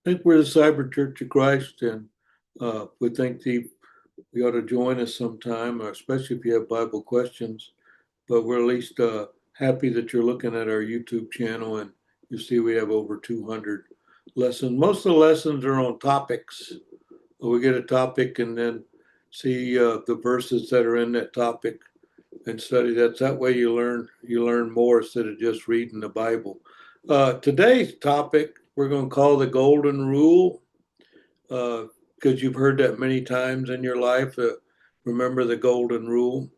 I think we're the Cyber Church of Christ, and we think you ought to join us sometime, especially if you have Bible questions. But we're at least happy that you're looking at our YouTube channel, and you see we have over 200 lessons. Most of the lessons are on topics. We get a topic and then see the verses that are in that topic and study that. That way you learn more instead of just reading the Bible. Today's topic we're going to call the Golden Rule because you've heard that many times in your life. Remember the golden rule.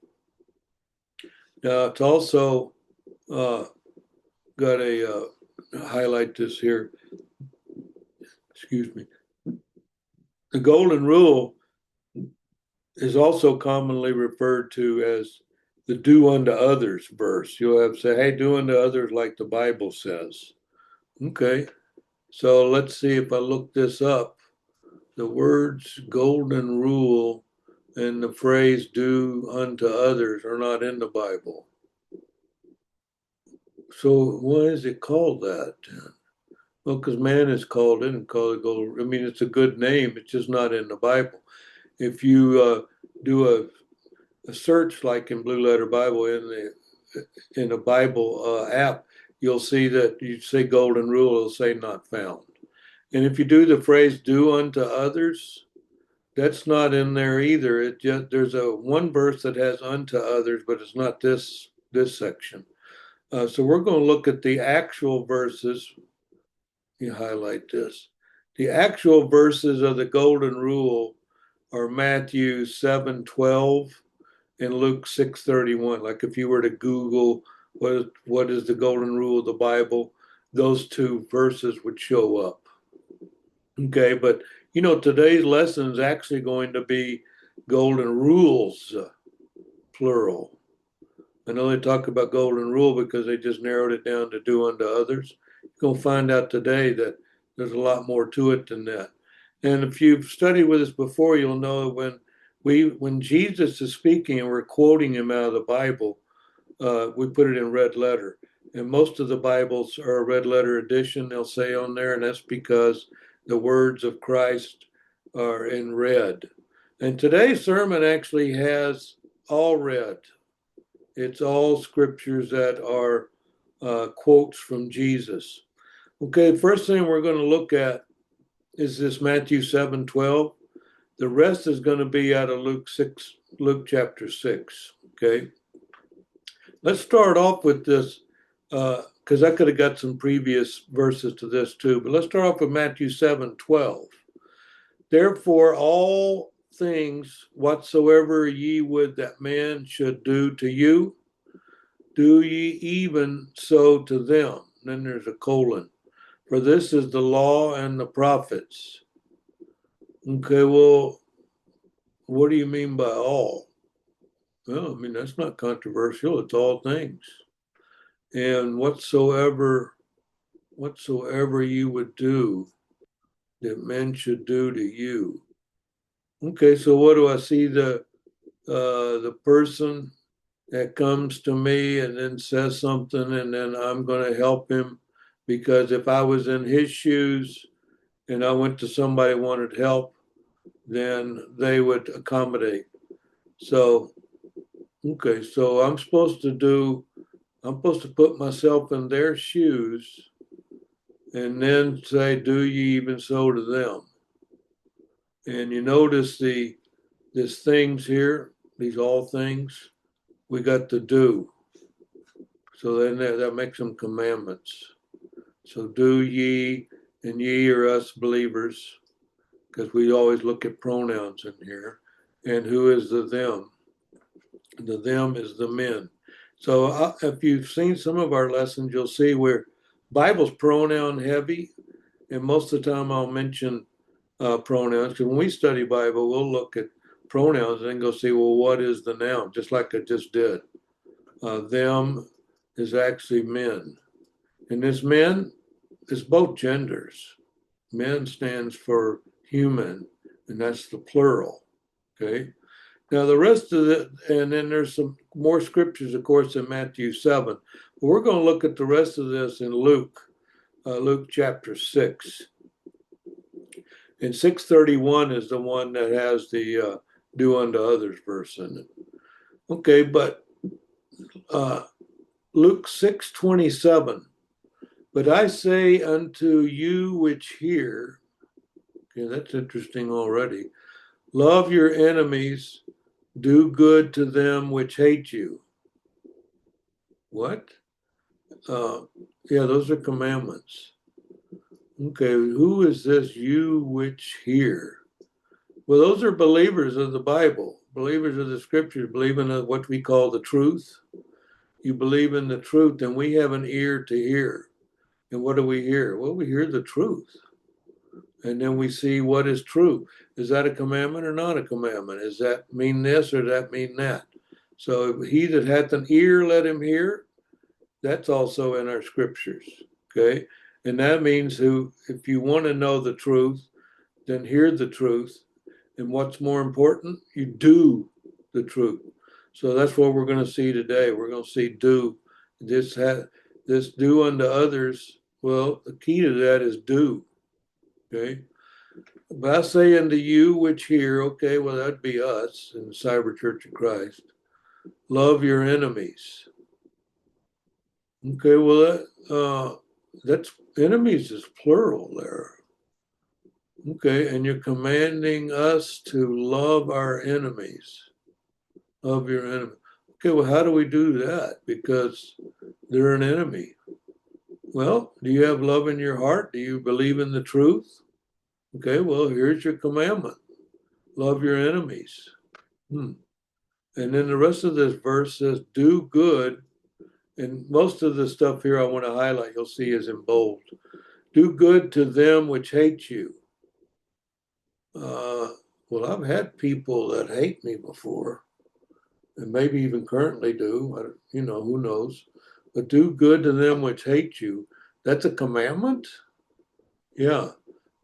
It's also uh, got a highlight this here. Excuse me. The golden rule is also commonly referred to as the do unto others verse. You'll have to say, hey, do unto others like the Bible says. Okay. So let's see if I look this up. The words golden rule and the phrase do unto others are not in the Bible. So why is it called that? Well, because man is called it and called it gold. I mean, it's a good name. It's just not in the Bible. If you do a search like in Blue Letter Bible in a Bible app, you'll see that you say golden rule, it'll say not found. And if you do the phrase do unto others, that's not in there either. It just there's a one verse that has unto others, but it's not this section. So we're going to look at the actual verses. You highlight this. The actual verses of the golden rule are Matthew 7:12 and Luke 6:31. Like if you were to Google what is the golden rule of the Bible, those two verses would show up. Okay, but today's lesson is actually going to be golden rules, plural. I know they talk about golden rule because they just narrowed it down to do unto others. You're going to find out today that there's a lot more to it than that. And if you've studied with us before, you'll know when Jesus is speaking and we're quoting him out of the Bible, we put it in red letter. And most of the Bibles are a red letter edition, they'll say on there, and that's because the words of Christ are in red. And today's sermon actually has all red. It's all scriptures that are quotes from Jesus. Okay, first thing we're going to look at is this Matthew 7:12. The rest is going to be out of Luke chapter 6. Okay, let's start off with this because I could have got some previous verses to this too, but let's start off with Matthew 7:12. Therefore, all things whatsoever ye would that man should do to you, do ye even so to them. Then there's a colon. For this is the law and the prophets. Okay, well, what do you mean by all? Well, I mean, that's not controversial. It's all things. And whatsoever you would do that men should do to you. Okay, so what do I see? The person that comes to me and then says something, and then I'm going to help him because if I was in his shoes and I went to somebody who wanted help, then they would accommodate. So, okay, so I'm supposed to put myself in their shoes and then say, do ye even so to them? And you notice these things here, these all things, we got to do. So then that makes them commandments. So do ye, and ye are us believers, because we always look at pronouns in here. And who is the them? The them is the men. So if you've seen some of our lessons, you'll see where Bible's pronoun heavy, and most of the time I'll mention pronouns. Because when we study Bible, we'll look at pronouns and then go see, well, what is the noun? Just like I just did. Them is actually men. And this men is both genders. Men stands for human, and that's the plural. Okay. Now the rest of it, and then there's some more scriptures, of course, in Matthew 7. But we're going to look at the rest of this in Luke chapter 6. And 631 is the one that has the do unto others verse in it. Okay, but Luke 6:27, but I say unto you which hear, okay, that's interesting already. Love your enemies, do good to them which hate you. What? Uh, yeah, those are commandments. Okay, who is this you which hear? Well, those are believers of the Bible, believers of the scriptures, believing in what we call the truth. You believe in the truth, and we have an ear to hear. And what do we hear? Well, we hear the truth. And then we see what is true. Is that a commandment or not a commandment? Does that mean this or does that mean that? So he that hath an ear, let him hear. That's also in our scriptures. Okay. And that means if you want to know the truth, then hear the truth. And what's more important, you do the truth. So that's what we're going to see today. We're going to see do this do unto others. Well, the key to that is do. Okay. But I say unto you which hear, okay, well, that'd be us in the Cyber Church of Christ. Love your enemies. Okay, well, that's enemies is plural there. Okay, and you're commanding us to love our enemies. Love your enemy. Okay, well, how do we do that? Because they're an enemy. Well, do you have love in your heart? Do you believe in the truth? Okay, well, here's your commandment. Love your enemies. And then the rest of this verse says, do good. And most of the stuff here I want to highlight, you'll see is in bold. Do good to them which hate you. Well, I've had people that hate me before, and maybe even currently do. Who knows? But do good to them which hate you. That's a commandment? Yeah.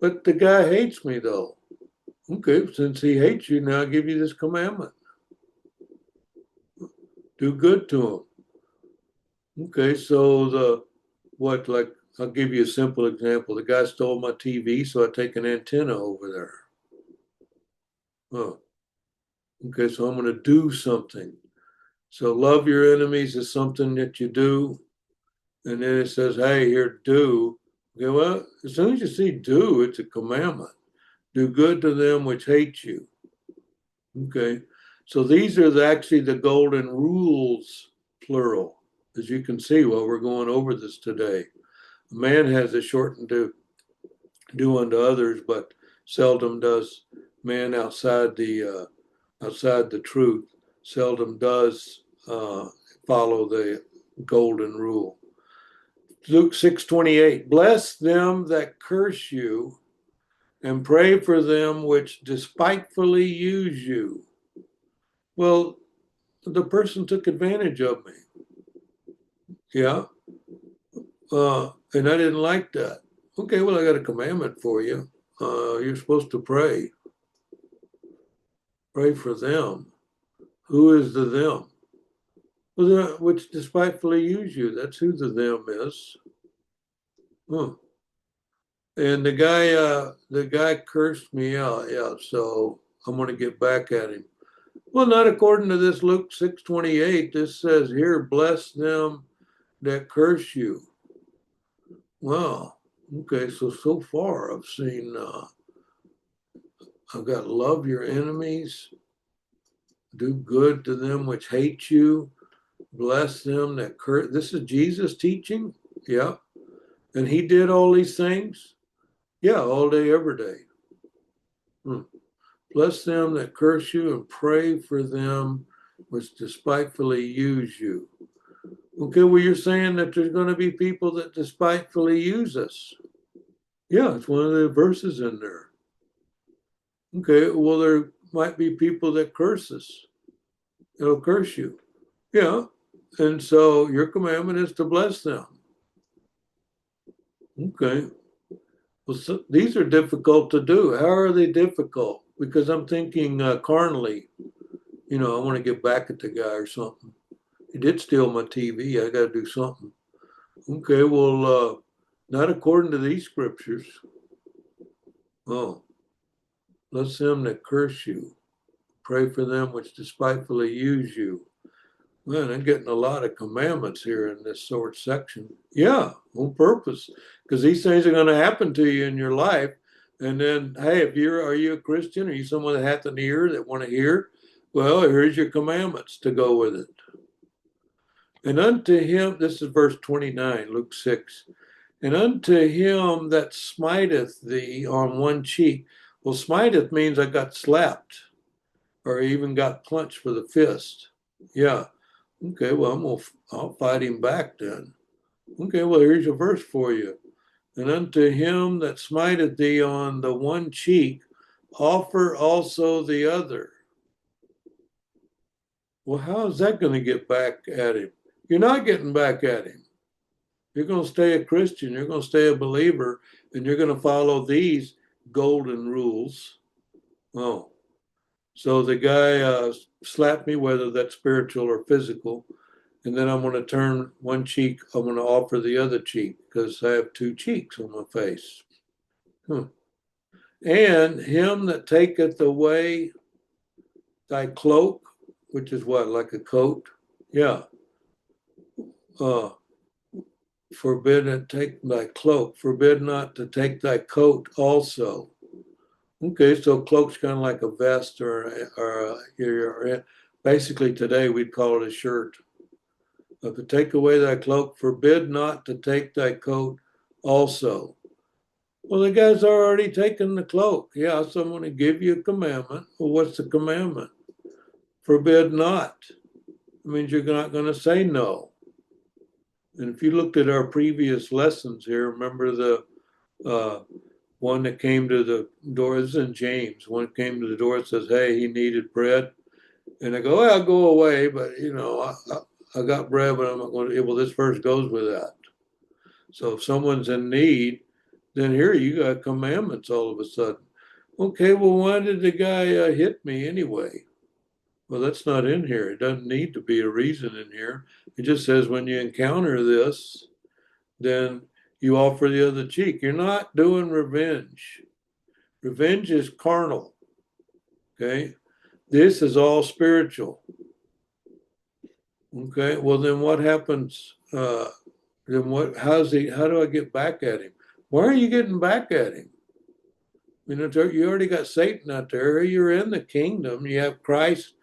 But the guy hates me, though. Okay, since he hates you, now I give you this commandment. Do good to him. Okay, so I'll give you a simple example. The guy stole my TV, so I take an antenna over there. Oh, okay, so I'm going to do something. So love your enemies is something that you do. And then it says, hey, here, do. Okay, well, as soon as you see do, it's a commandment. Do good to them which hate you. Okay, so these are actually the golden rules, plural, as you can see while we're going over this today. A man has it shortened to do unto others, but seldom does man outside the truth, seldom does follow the golden rule. Luke 6:28, bless them that curse you and pray for them which despitefully use you. Well, the person took advantage of me. Yeah. And I didn't like that. Okay, well, I got a commandment for you. You're supposed to pray. Pray for them. Who is the them? Well, which despitefully use you. That's who the them is. Huh. And the guy cursed me out. Yeah, so I'm going to get back at him. Well, not according to this Luke 6:28. This says here, bless them that curse you. Wow. Okay, so far I've seen, I've got love your enemies, do good to them which hate you, bless them that curse. This is Jesus teaching? Yeah. And he did all these things? Yeah, all day, every day. Bless them that curse you and pray for them which despitefully use you. Okay, well, you're saying that there's going to be people that despitefully use us. Yeah, it's one of the verses in there. Okay, well, there might be people that curse us. It'll curse you. Yeah, and so your commandment is to bless them. Okay. Well, so these are difficult to do. How are they difficult? Because I'm thinking carnally, I want to get back at the guy or something. He did steal my TV. I got to do something. Okay, well, not according to these scriptures. Oh, Bless them that curse you. Pray for them which despitefully use you. Man, I'm getting a lot of commandments here in this short section. Yeah, on purpose, because these things are going to happen to you in your life. And then, hey, if are you a Christian? Are you someone that has an ear that want to hear? Well, here's your commandments to go with it. And unto him, this is verse 29, Luke 6. And unto him that smiteth thee on one cheek. Well, smiteth means I got slapped or even got punched with a fist. Yeah. Okay, well, I'll fight him back then. Okay, well, here's a verse for you. And unto him that smiteth thee on the one cheek, offer also the other. Well, how is that going to get back at him? You're not getting back at him. You're going to stay a Christian. You're going to stay a believer, and you're going to follow these golden rules. Oh, so the guy slapped me, whether that's spiritual or physical, and then I'm going to turn one cheek. I'm going to offer the other cheek because I have two cheeks on my face. And him that taketh away thy cloak, which is what, like a coat? Yeah. Forbid and take thy cloak. Forbid not to take thy coat also. Okay, so cloak's kind of like a vest or basically today we'd call it a shirt. To take away thy cloak, forbid not to take thy coat also. Well, the guy's already taken the cloak. Yeah, so I'm going to give you a commandment. Well, what's the commandment? Forbid not. It means you're not going to say no. And if you looked at our previous lessons here, remember the one that came to the door, this is in James, one came to the door and says, hey, he needed bread. And I go, well, I'll go away, but I got bread, but I'm not going to. Well, this verse goes with that. So if someone's in need, then here you got commandments all of a sudden. Okay, well, why did the guy hit me anyway? Well, that's not in here. It doesn't need to be a reason in here. It just says when you encounter this, then you offer the other cheek. You're not doing revenge. Revenge is carnal. Okay, this is all spiritual. Okay, well then what happens? Then what? How do I get back at him? Why are you getting back at him? You already got Satan out there. You're in the kingdom. You have Christ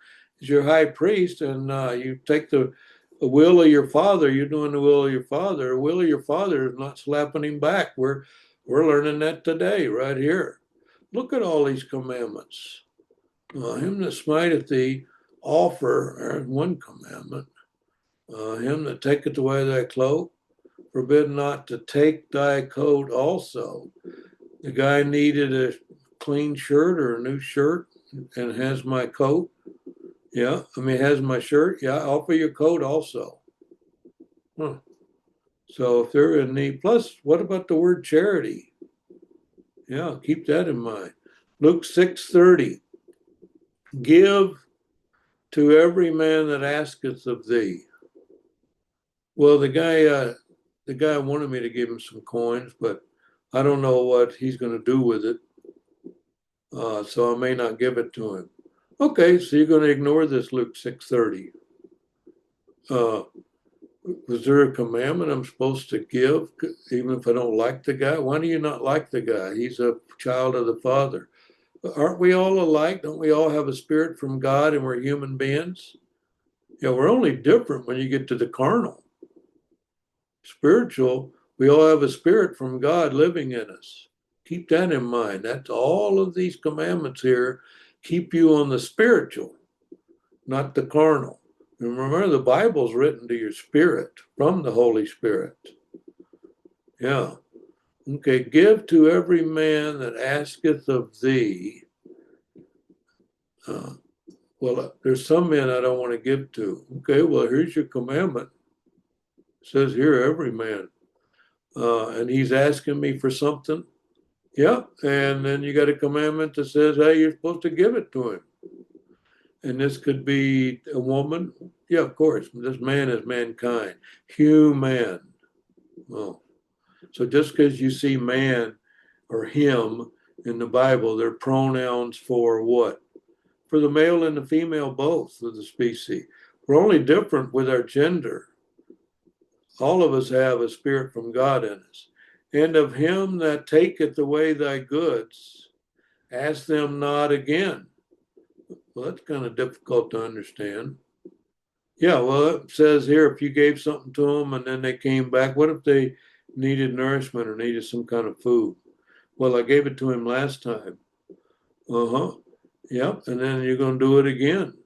as your high priest, and you take the will of your father. You're doing the will of your father. The will of your father is not slapping him back. We're learning that today, right here. Look at all these commandments. Him that smiteth thee, offer, one commandment. Him that taketh away thy cloak, forbid not to take thy coat also. The guy needed a clean shirt or a new shirt and has my coat. Yeah, has my shirt. Yeah, offer your coat also. Huh. So if they're in need, plus, what about the word charity? Yeah, keep that in mind. Luke 6:30. Give to every man that asketh of thee. Well, the guy wanted me to give him some coins, but I don't know what he's going to do with it. So I may not give it to him. Okay, so you're going to ignore this Luke 6:30. Was there a commandment I'm supposed to give, even if I don't like the guy? Why do you not like the guy? He's a child of the Father. Aren't we all alike? Don't we all have a spirit from God and we're human beings? Yeah, we're only different when you get to the carnal. Spiritual, we all have a spirit from God living in us. Keep that in mind. That's all of these commandments here keep you on the spiritual, not the carnal. And remember, the Bible's written to your spirit from the Holy Spirit. Yeah. Okay, give to every man that asketh of thee. Well, there's some men I don't want to give to. Okay, well, here's your commandment. It says here, every man. And he's asking me for something. Yeah, and then you got a commandment that says, hey, you're supposed to give it to him. And this could be a woman. Yeah, of course. This man is mankind. Human. Oh. So just because you see man or him in the Bible, they're pronouns for what? For the male and the female, both of the species. We're only different with our gender. All of us have a spirit from God in us. And of him that taketh away thy goods, ask them not again. Well, that's kind of difficult to understand. Yeah, well, it says here if you gave something to them and then they came back, what if they needed nourishment or needed some kind of food? Well, I gave it to him last time. Uh-huh. Yep. And then you're going to do it again.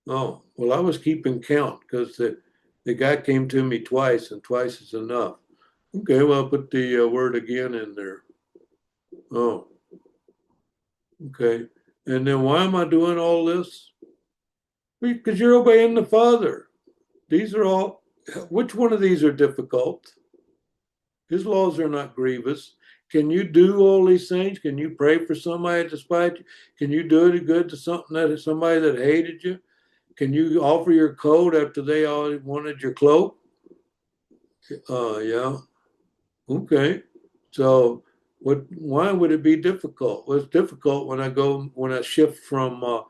Oh, well, I was keeping count because the guy came to me twice and twice is enough. Okay, well, I'll put the word again in there. Oh, okay. And then why am I doing all this? Because you're obeying the Father. These are all, which one of these are difficult? His laws are not grievous. Can you do all these things? Can you pray for somebody that despite you? Can you do it good to somebody that hated you? Can you offer your coat after they all wanted your cloak? Yeah. Okay. So why would it be difficult? Well, it's difficult when I shift from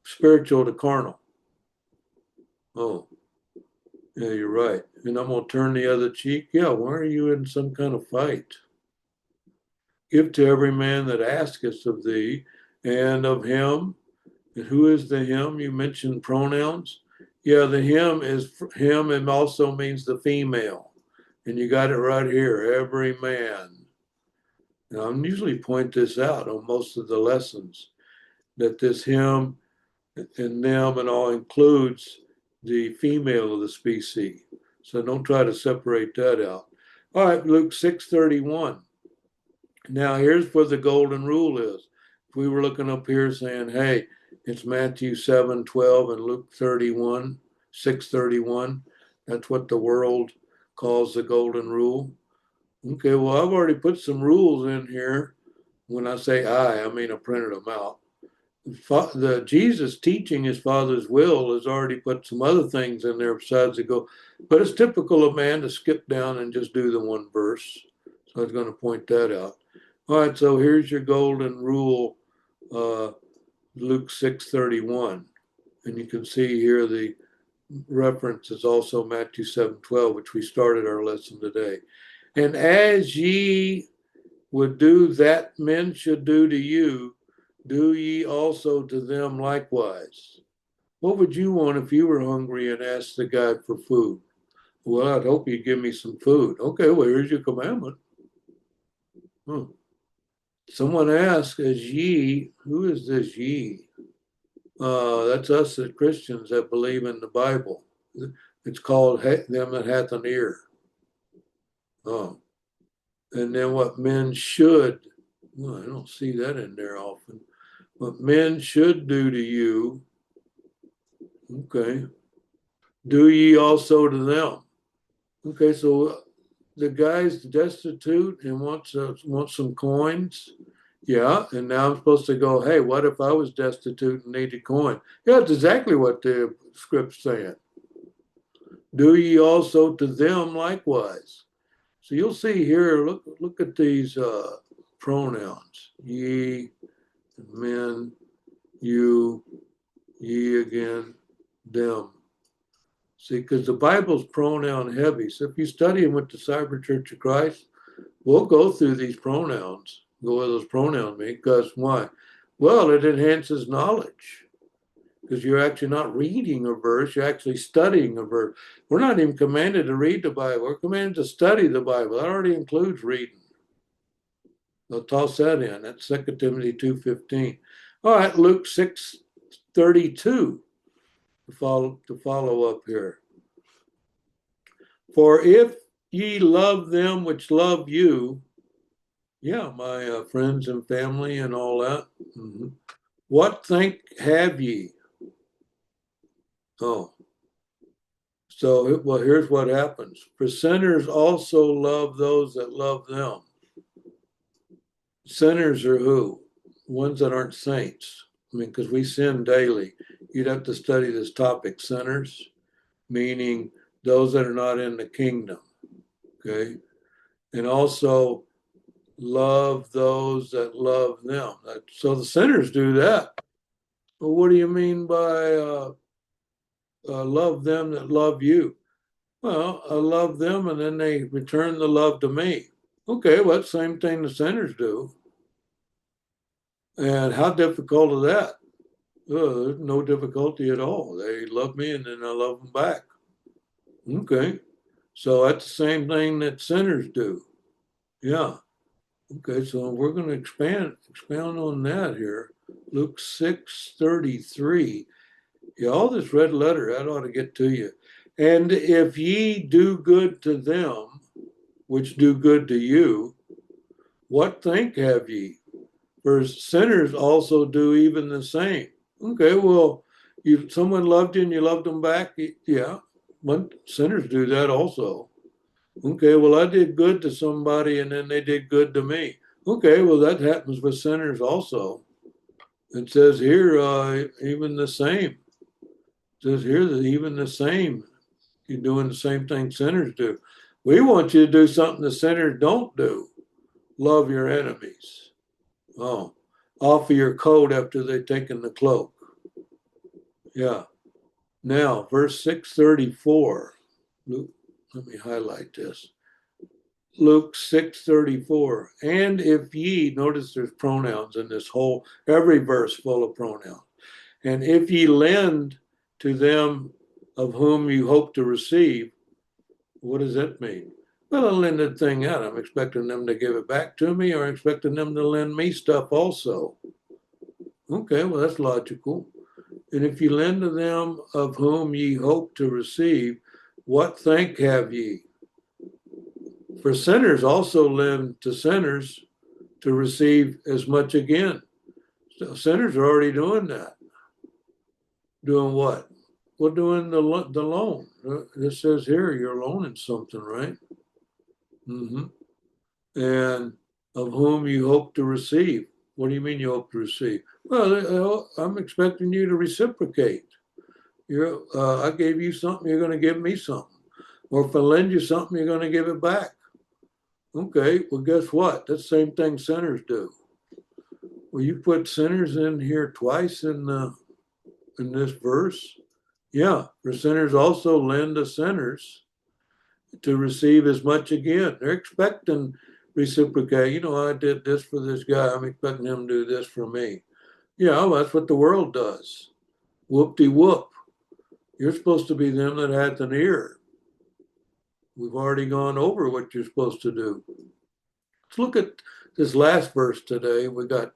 spiritual to carnal. Oh, yeah, you're right. And I'm gonna turn the other cheek. Yeah, why are you in some kind of fight? Give to every man that asketh of thee, and of him. And who is the him? You mentioned pronouns. Yeah, the him is him and also means the female. And you got it right here, every man. Now, I usually point this out on most of the lessons that this him and them and all includes the female of the species. So don't try to separate that out. All right, Luke 6:31. Now, here's where the golden rule is. If we were looking up here saying, hey, it's Matthew 7:12 and Luke 31, 6:31. That's what the world calls the golden rule. Okay, well, I've already put some rules in here. When I say I mean I printed them out. The Jesus teaching his Father's will has already put some other things in there besides the go. But it's typical of man to skip down and just do the one verse. So I was going to point that out. All right, so here's your golden rule, Luke 6:31. And you can see here the reference is also Matthew 7:12, which we started our lesson today. And as ye would do that men should do to you, do ye also to them likewise. What would you want if you were hungry and asked the guy for food? Well, I'd hope you'd give me some food. Okay, well, here's your commandment. Someone asked, as ye, who is this ye? That's us as Christians that believe in the Bible. It's called them that hath an ear. Oh. And then what men should, well, I don't see that in there often. What men should do to you, okay, do ye also to them. Okay, so the guy's destitute and wants some coins. Yeah, and now I'm supposed to go, hey, what if I was destitute and needed coin? Yeah, that's exactly what the script's saying. Do ye also to them likewise. So you'll see here, look at these pronouns. Ye, men, you, ye again, them. See, because the Bible's pronoun heavy. So if you study them with the Cyber Church of Christ, we'll go through these pronouns, go where those pronouns mean, because why? Well, it enhances knowledge. Because you're actually not reading a verse, you're actually studying a verse. We're not even commanded to read the Bible, we're commanded to study the Bible. That already includes reading. They'll toss that in. That's 2 Timothy 2:15. All right, Luke 6:32 to follow up here. For if ye love them which love you, yeah, my friends and family and all that, what think have ye? Oh, so well, here's what happens. For sinners also love those that love them. Sinners are who? Ones that aren't saints. I mean, because we sin daily. You'd have to study this topic, sinners, meaning those that are not in the kingdom. Okay. And also love those that love them. So the sinners do that. Well, what do you mean by love them that love you? Well, I love them and then they return the love to me. Okay, well, that's the same thing the sinners do. And how difficult is that? There's no difficulty at all. They love me and then I love them back. Okay, so that's the same thing that sinners do. Yeah. Okay, so we're going to expound on that here. Luke 6:33. Yeah, all this red letter, that ought to get to you. And if ye do good to them, which do good to you, what think have ye? For sinners also do even the same. Okay, well, someone loved you and you loved them back. Yeah, but sinners do that also. Okay, well, I did good to somebody and then they did good to me. Okay, well, that happens with sinners also. It says here, even the same. It says here that even the same, you're doing the same thing sinners do. We want you to do something the sinners don't do. Love your enemies. Oh, offer your coat after they've taken the cloak. Yeah. Now, verse 634. Luke, let me highlight this. Luke 6:34. And if ye, notice there's pronouns in this whole, every verse full of pronouns. And if ye lend to them of whom you hope to receive, what does that mean? Well, I lend that thing out. I'm expecting them to give it back to me or expecting them to lend me stuff also. Okay, well, that's logical. And if ye lend to them of whom ye hope to receive, what thank have ye? For sinners also lend to sinners to receive as much again. So sinners are already doing that. Doing what? Well, doing the loan. This says here you're loaning something, right? Mm-hmm. And of whom you hope to receive. What do you mean you hope to receive? Well, I'm expecting you to reciprocate. I gave you something, you're going to give me something. Or if I lend you something, you're going to give it back. Okay, well, guess what? That's the same thing sinners do. Well, you put sinners in here twice in this verse. Yeah, for sinners also lend to sinners to receive as much again. They're expecting reciprocate. I did this for this guy. I'm expecting him to do this for me. Yeah, well, that's what the world does. Whoop-de-whoop. You're supposed to be them that hath an ear. We've already gone over what you're supposed to do. Let's look at this last verse today. We got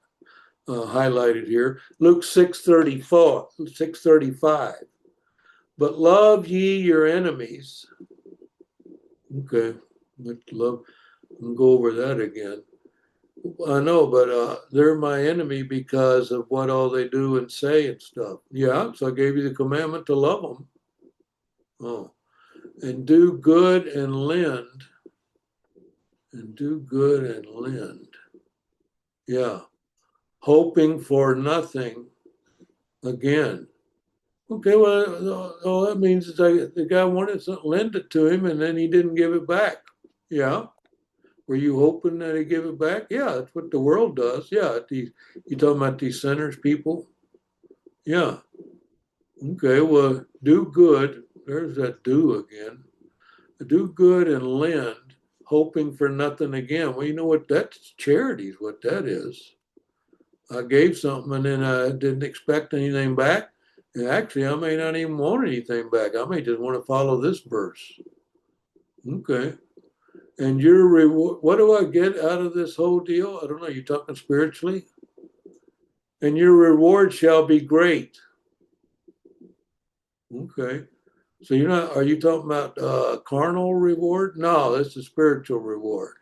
highlighted here. Luke 6:34, 6:35. But love ye your enemies. Okay, let's love. I'll go over that again. I know, but they're my enemy because of what all they do and say and stuff. Yeah, so I gave you the commandment to love them. Oh, and do good and lend. And do good and lend. Yeah, hoping for nothing again. Okay, well, all that means is the guy wanted to lend it to him and then he didn't give it back. Yeah. Were you hoping that he'd give it back? Yeah, that's what the world does. Yeah, you talking about these sinners people? Yeah. Okay, well, do good. There's that do again. Do good and lend, hoping for nothing again. Well, you know what? That's charity is what that is. I gave something and then I didn't expect anything back. And actually, I may not even want anything back. I may just want to follow this verse. Okay. And your reward, what do I get out of this whole deal? I don't know. You're talking spiritually? And your reward shall be great. Okay. So are you talking about carnal reward? No, that's a spiritual reward.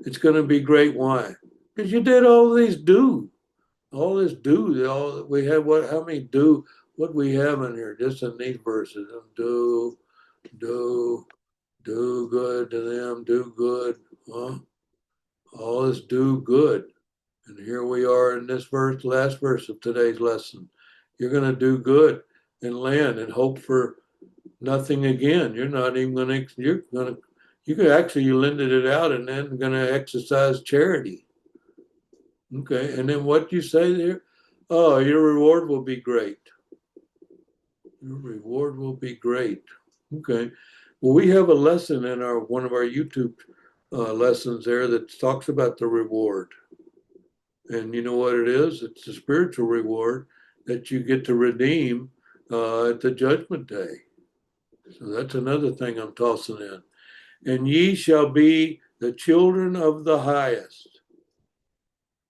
It's going to be great. Why? Because you did all this do, all we have, how many do, what we have in here, just in these verses, do, do, do good to them, do good, huh? All this do good. And here we are in this verse, last verse of today's lesson. You're going to do good and land and hope for nothing again. You're not even going to, You could actually, you lended it out and then going to exercise charity. Okay. And then what you say there? Oh, your reward will be great. Your reward will be great. Okay. Well, we have a lesson in our one of our YouTube lessons there that talks about the reward. And you know what it is? It's a spiritual reward that you get to redeem at the judgment day. So that's another thing I'm tossing in. And ye shall be the children of the highest.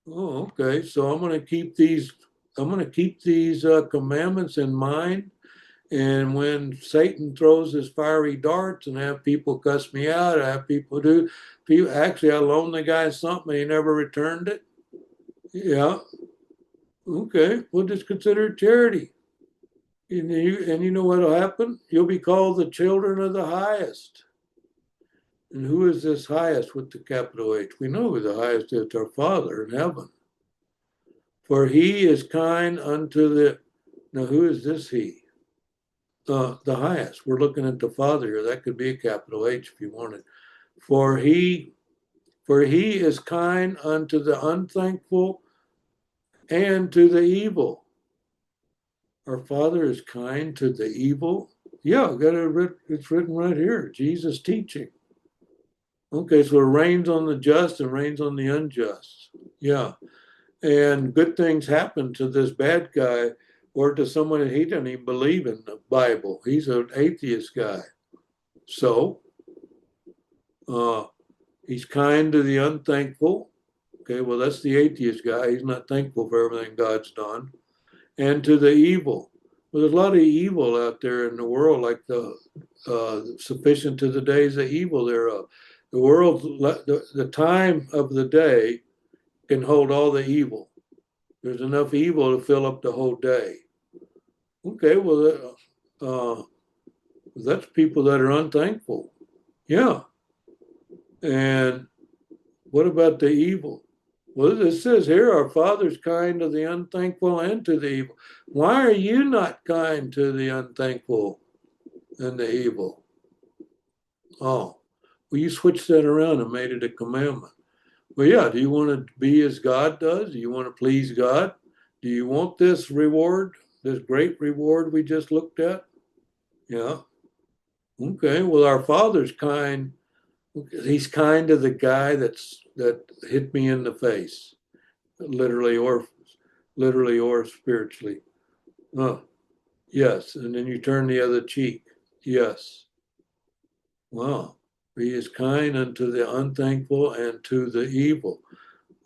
Oh, okay. So I'm going to keep these. I'm going to keep these commandments in mind. And when Satan throws his fiery darts and have people cuss me out, I have people do. People actually, I loaned the guy something and he never returned it. Yeah. Okay. We'll just consider it charity. And you know what will happen? You'll be called the children of the highest. And who is this highest with the capital H? We know who the highest is, our Father in heaven. For he is kind unto the. Now, who is this he? The highest. We're looking at the Father here. That could be a capital H if you wanted. For he is kind unto the unthankful and to the evil. Our Father is kind to the evil. Yeah, it's written right here. Jesus teaching. Okay, so it rains on the just and rains on the unjust. Yeah. And good things happen to this bad guy or to someone that he doesn't even believe in the Bible. He's an atheist guy. So he's kind to the unthankful. Okay, well, that's the atheist guy. He's not thankful for everything God's done. And to the evil. Well, there's a lot of evil out there in the world, like the sufficient to the days of evil thereof. The world, the time of the day can hold all the evil. There's enough evil to fill up the whole day. Okay, well, that's people that are unthankful. Yeah. And what about the evil? Well, it says here, our Father's kind to the unthankful and to the evil. Why are you not kind to the unthankful and the evil? Oh, well, you switched that around and made it a commandment. Well, yeah, do you want to be as God does? Do you want to please God? Do you want this reward, this great reward we just looked at? Yeah. Okay, well, our Father's kind. He's kind to the guy that hit me in the face, literally or spiritually. Oh, yes. And then you turn the other cheek. Yes. Wow. He is kind unto the unthankful and to the evil.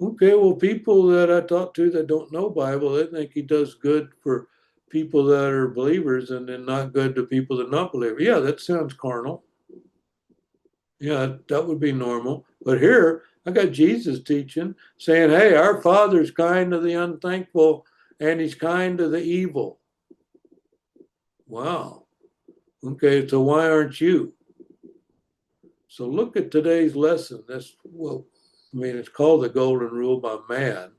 Okay, well, people that I talk to that don't know Bible, they think he does good for people that are believers and then not good to people that are not believers. Yeah, that sounds carnal. Yeah, that would be normal. But here, I got Jesus teaching, saying, hey, our Father's kind to the unthankful and he's kind to the evil. Wow. Okay, so why aren't you? So look at today's lesson. It's called the Golden Rule by man.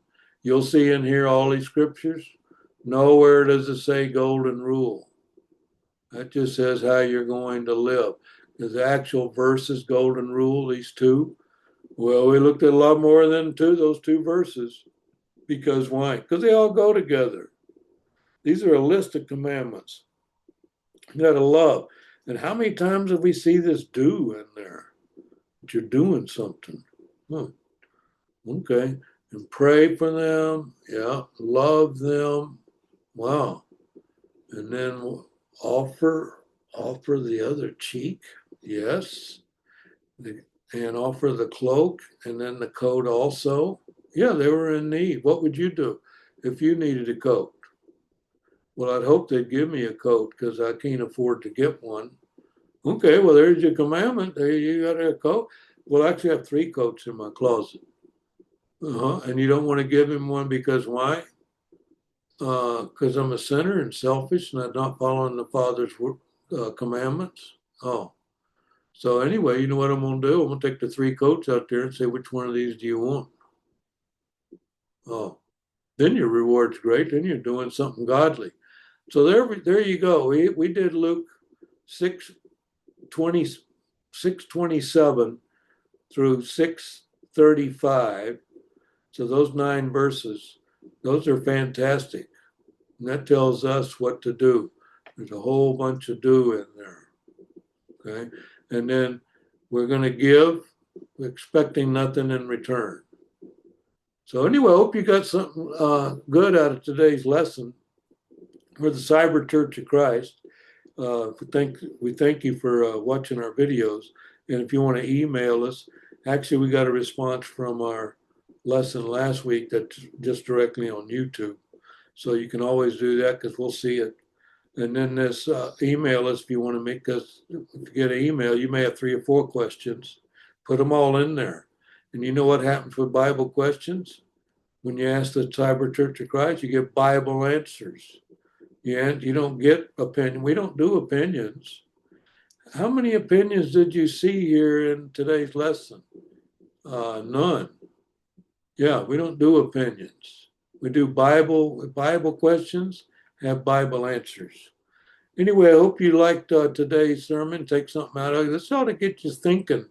You'll see in here all these scriptures. Nowhere does it say Golden Rule. That just says how you're going to live. The actual verses, Golden Rule, these two. Well, we looked at a lot more than those two verses. Because why? Because they all go together. These are a list of commandments. You got to love. And how many times have we see this do in there? That you're doing something. Okay. And pray for them. Yeah. Love them. Wow. And then offer the other cheek. Yes. And offer the cloak and then the coat also. Yeah, they were in need. What would you do if you needed a coat? Well, I'd hope they'd give me a coat because I can't afford to get one. Okay, well, there's your commandment. There you got a coat. Well, I actually have 3 coats in my closet. And you don't want to give him one because why? Because I'm a sinner and selfish and I'm not following the Father's commandments. Oh. So anyway, you know what I'm going to do? I'm going to take the 3 coats out there and say, which one of these do you want? Oh. Then your reward's great. Then you're doing something godly. So there you go. We did Luke 6:20 627 through 635. So those 9 verses, those are fantastic. And that tells us what to do. There's a whole bunch of do in there. Okay. And then we're going to give, expecting nothing in return. So anyway, I hope you got something good out of today's lesson. We're the Cyber Church of Christ. We thank you for watching our videos. And if you want to email us, actually, we got a response from our lesson last week that's just directly on YouTube. So you can always do that because we'll see it. And then this email us if you want to make us, if you get an email, you may have 3 or 4 questions. Put them all in there. And you know what happens with Bible questions? When you ask the Cyber Church of Christ, you get Bible answers. You don't get opinion. We don't do opinions. How many opinions did you see here in today's lesson? None. Yeah, we don't do opinions. We do Bible questions, have Bible answers. Anyway, I hope you liked today's sermon. Take something out of it. This ought to get you thinking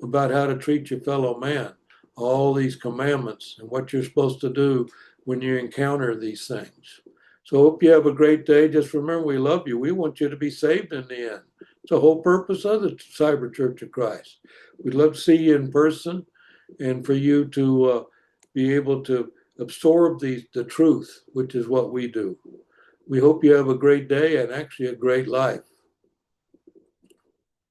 about how to treat your fellow man. All these commandments and what you're supposed to do when you encounter these things. So hope you have a great day. Just remember, we love you. We want you to be saved in the end. It's the whole purpose of the Cyber Church of Christ. We'd love to see you in person and for you to be able to absorb the truth, which is what we do. We hope you have a great day and actually a great life.